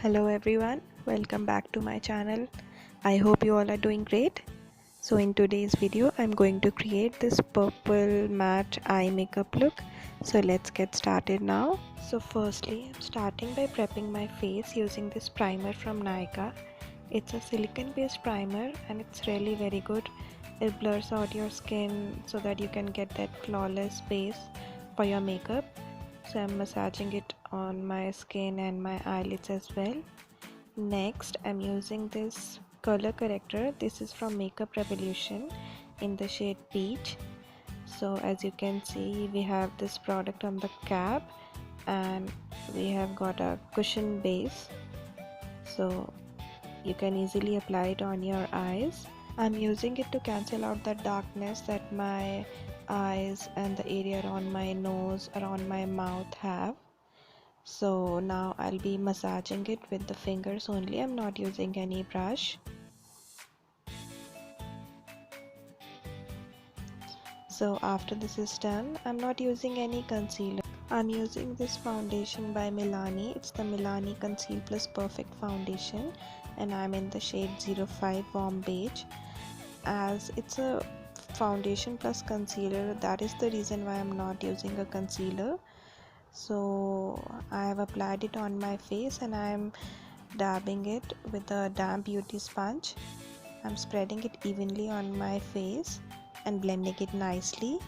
Hello everyone, welcome back to my channel. I hope you all are doing great. So in today's video I'm going to create this purple matte eye makeup look. So let's get started now. So firstly I'm starting by prepping my face using this primer from Nykaa. It's a silicone based primer and it's really very good. It blurs out your skin so that you can get that flawless base for your makeup. So I'm massaging it on my skin and my eyelids as well. Next I'm using this color corrector. This is from Makeup Revolution in the shade peach. So as you can see, we have this product on the cap and we have got a cushion base, so you can easily apply it on your eyes. I'm using it to cancel out the darkness that my eyes and the area around my nose, around my mouth have. So now I'll be massaging it with the fingers only. I'm not using any brush. So after this is done, I'm not using any concealer. I'm using this foundation by Milani. It's the Milani Conceal Plus Perfect Foundation and I'm in the shade 05 Warm Beige. As it's a foundation plus concealer, that is the reason why I'm not using a concealer. So I have applied it on my face and I'm dabbing it with a damp beauty sponge. I'm spreading it evenly on my face and blending it nicely.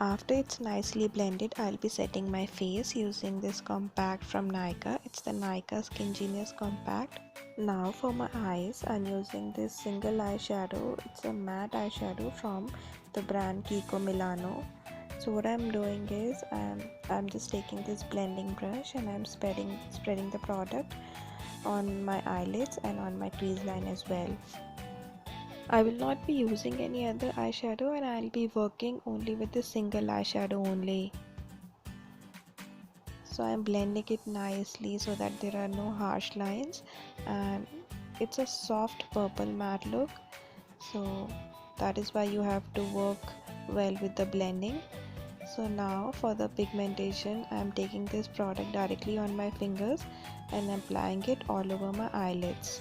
After it's nicely blended, I'll be setting my face using this compact from Nykaa. It's the Nykaa Skin Genius Compact. Now for my eyes, I'm using this single eyeshadow. It's a matte eyeshadow from the brand Kiko Milano. So what I'm doing is I'm just taking this blending brush and I'm spreading the product on my eyelids and on my crease line as well. I will not be using any other eyeshadow and I'll be working only with the single eyeshadow only. So I'm blending it nicely so that there are no harsh lines, and it's a soft purple matte look, so that is why you have to work well with the blending. So now for the pigmentation, I'm taking this product directly on my fingers and applying it all over my eyelids.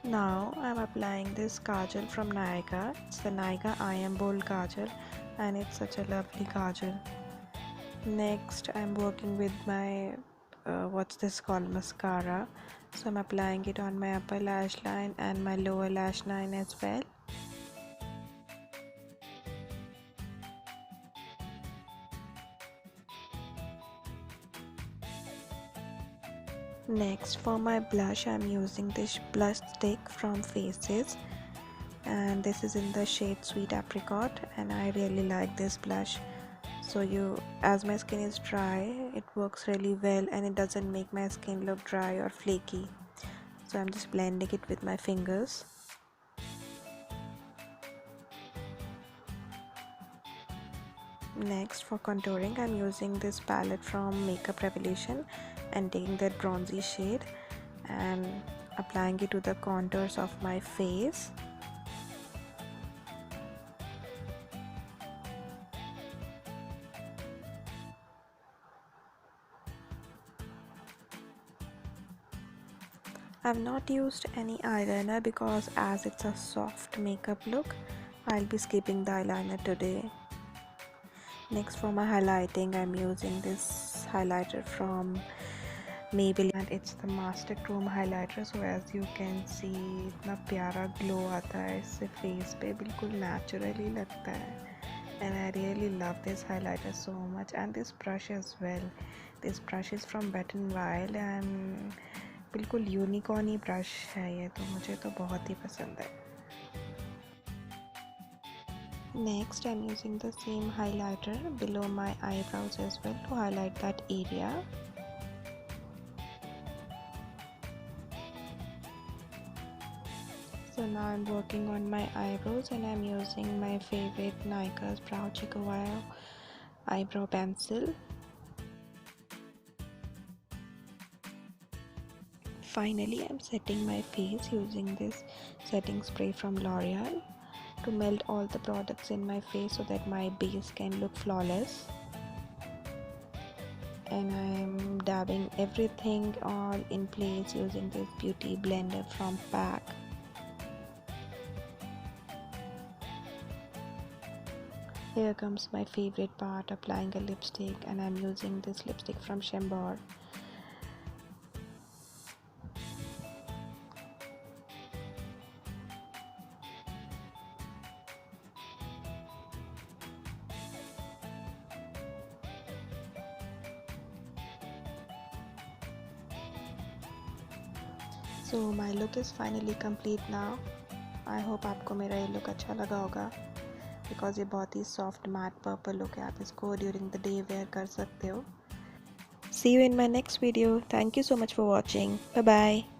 Now I'm applying this kajal from Nykaa. It's the Nykaa I Am Bold Kajal and it's such a lovely kajal. Next I'm working with my what's this called, mascara. So I'm applying it on my upper lash line and my lower lash line as well. Next for my blush, I'm using this blush stick from Faces and this is in the shade Sweet Apricot and I really like this blush. So as my skin is dry, it works really well and it doesn't make my skin look dry or flaky. So I'm just blending it with my fingers. Next for contouring, I'm using this palette from Makeup Revolution and taking that bronzy shade and applying it to the contours of my face. I've not used any eyeliner because as it's a soft makeup look, I'll be skipping the eyeliner today. Next for my highlighting, I'm using this highlighter from Maybelline and it's the Master Chrome highlighter. So as you can see, इतना प्यारा glow आता है इससे face पे, बिल्कुल naturally लगता है. And I really love this highlighter so much, and this brush as well. This brush is from Wet n Wild and बिल्कुल यूनिकॉर्न ही ब्रश है ये, तो मुझे तो बहुत ही पसंद है. Next, I'm using the same highlighter below my eyebrows as well to highlight that area. So now I'm working on my eyebrows and I'm using my favorite Nika's Brow Chico eyebrow pencil. Finally, I'm setting my face using this setting spray from L'Oreal to melt all the products in my face so that my base can look flawless. And I'm dabbing everything all in place using this beauty blender from PAC. Here comes my favorite part, applying a lipstick, and I'm using this lipstick from Chambor. So my look is finally complete now. I hope आपको मेरा ये look अच्छा लगा होगा, because ये बहुत ही soft matte purple look है. आप इसको during the day wear कर सकते हो. See you in my next video. Thank you so much for watching. Bye bye.